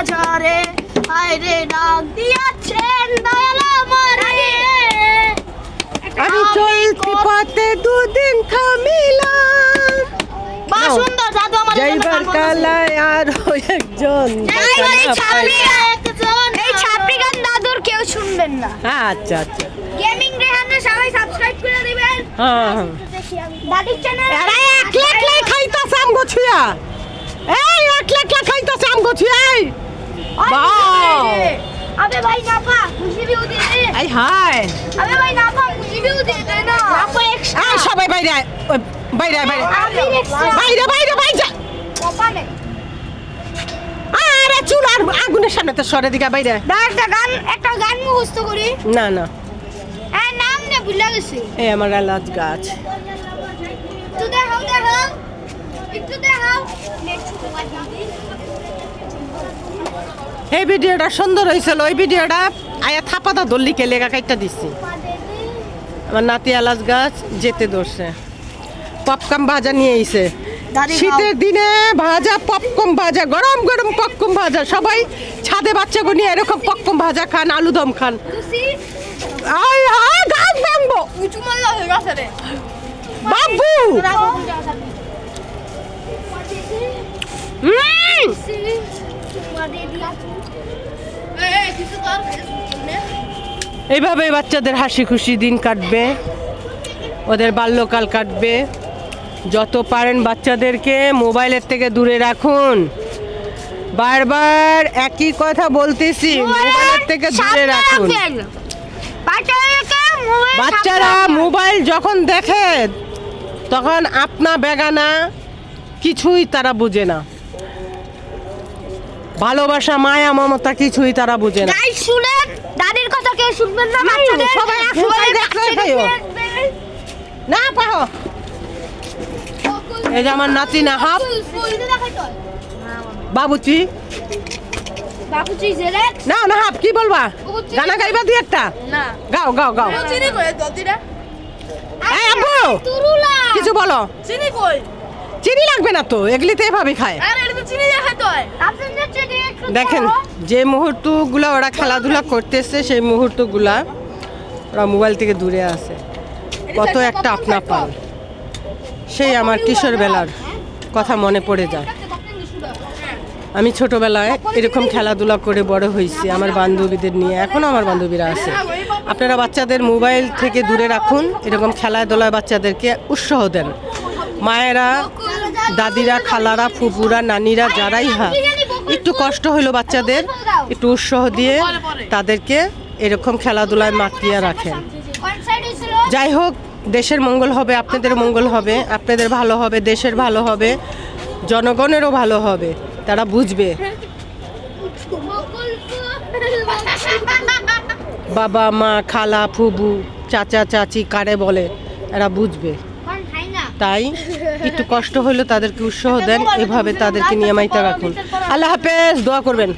মাঝারে আইরে ডাক দিয়াছেন দয়াল আমারে আমি চলতি পথে দুদিন থামিলাম বা সুন্দর দাদু আমার যাইবার কালায় আর একজন এই ছাপড়ি গান দাদুর কেউ শুনবেন না। আচ্ছা আচ্ছা গেমিং রেহানে সবাই সাবস্ক্রাইব করে দিবেন। হ্যাঁ দাদুর চ্যানেল আরে একলা খাইতাছে আম গছুয়া এই একলা খাইতাছে আম গছুয়া এই বাও আবে ভাই নাপা খুশি ভিউ দে এই হাই আবে ভাই নাপা খুশি ভিউ দে না নাপা এক্সট্রা এই সবাই বাইরে আয়, ওই বাইরে আয়, বাইরে বাইরে বাইরে নাপা নে আরে চুল আর আগুনের সামনে তো সরে দিকে বাইরে আয়। একটা গান মুখস্থ করি। না না হ্যাঁ নাম নে ভুলে গেছি। এই আমার এলাচ গাছ একটু দেখাও একটু দেখাও এই ভিডিওটা সুন্দর হয়েছিল ওই ভিডিওটা আয়া থাপাতা দল্লিকে লেগা কাইটা দিছি আমার নাতি এলাচ গাছ যেতে ধরছে পপকর্ন ভাজা নিয়ে আইছে শীতের দিনে ভাজা পপকর্ন ভাজা গরম গরম পপকর্ন ভাজা সবাই ছাদে বাচ্চাকে নিয়ে এরকম পপকর্ন ভাজা খান আলুদম খান আয় হায় গাছ ভাঙবো উঁচু মাল্লা হয়ে গেছে রে বাবু এইভাবে বাচ্চাদের হাসি খুশি দিন কাটবে ওদের বাল্যকাল কাটবে যত পারেন বাচ্চাদেরকে মোবাইলের থেকে দূরে রাখুন বারবার একই কথা বলতেছি মোবাইলের থেকে দূরে রাখুন বাচ্চারা মোবাইল যখন দেখে তখন আপনা বেগানা কিছুই তারা বুঝে না ভালোবাসা মায়া মমতা কিছুই তারা বুঝে না গাইস শুনেন দাদির কথা কেউ শুনবেন না বাচ্চাদের সবাই মোবাইল দেখতে খাইও না পাহো এই যে আমার নাতি না হাফ বাবুচি বাবুচি জেরেক্স না না হাফ কি বলবা গানা গাইবা দুই একটা না গাও গাও গাও চিনি কই দদিরা এই আব্বু তুরুলা কিছু বলো চিনি কই চিনি লাগবে না তো এগুলিতে এভাবে খায় আরে এটা তো চিনি দেখাই তো আপনাদের চিনি একটু দেখেন যে মুহূর্তগুলো ওরা খেলাধুলা করতেছে সেই মুহূর্তগুলা ওরা মোবাইল থেকে দূরে আছে কত একটা আপনা পাল সেই আমার কিশোর বেলার কথা মনে পড়ে যায় আমি ছোটবেলায় এরকম খেলাধুলা করে বড় হয়েছি আমার বান্ধবীদের নিয়ে এখনও আমার বান্ধবীরা আছে আপনারা বাচ্চাদের মোবাইল থেকে দূরে রাখুন এরকম খেলাধুলায় বাচ্চাদেরকে উৎসাহ দেন মায়েরা দাদিরা খালারা ফুপুরা নানিরা যারাই একটু কষ্ট হলো বাচ্চাদের একটু উৎসাহ দিয়ে তাদেরকে এরকম খেলাধুলায় মাতিয়ে রাখেন যাই হোক দেশের মঙ্গল হবে আপনাদের মঙ্গল হবে আপনাদের ভালো হবে দেশের ভালো হবে জনগণেরও ভালো হবে তারা বুঝবে বাবা মা খালা ফুবু চাচা চাচি কারে বলে এরা বুঝবে তাই একটু কষ্ট হলেও তাদেরকে উৎসাহ দেন এভাবে তাদেরকে নিয়মিত রাখুন আল্লাহ হাফেজ দোয়া করবেন